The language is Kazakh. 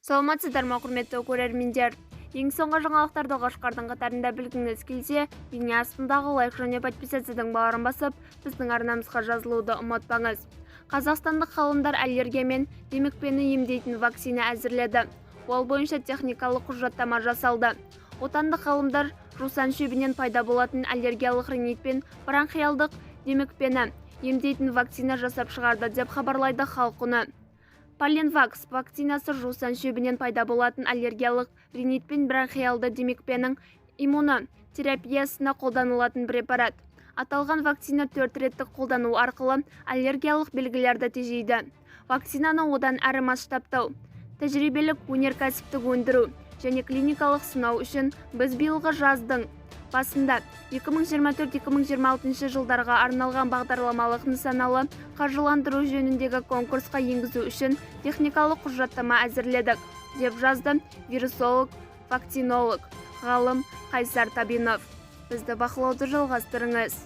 Саламатсыздар ма, құрметті көрермендер. Ең соңғы жаңалықтарды қашқардың қатарында білгіңіз келсе, бейне астындағы лайк және подписациядан барын басып, біздің арнамызға жазылуды ұмытпаңыз. Қазақстандық ғалымдар аллергия мен демікпені емдейтін вакцина әзірледі. Ол бойынша техникалық құжаттама жасалды. Отандық ғалымдар жусан шөбінен пайда болатын аллергиялық ринит пен бронхиалдық демікпені емдейтін вакцина жасап шығарды деп хабарлайды Халық үні. Поленвакс вакцинасы жусан шөбінен пайда болатын аллергиялық ринит пен бронхиалды демікпенің иммунотерапиясына қолданылатын препарат. Аталған вакцина 4 реттік қолдану арқылы аллергиялық белгілерді тежейді. Вакцинаны одан әрі масштабтау, тәжірибелік өнеркәсіптік өндіру және клиникалық сынау үшін біз биылғы жаздың басында 2024-2026 жылдарға арналған бағдарламалық нысаналы қаржыландыру жөніндегі конкурсқа енгізу үшін техникалық құжаттама әзірледік, деп жазды вирусолог, вакцинолог, ғалым Қайсар Табинов. Бізді бақылауды жалғастырыңыз.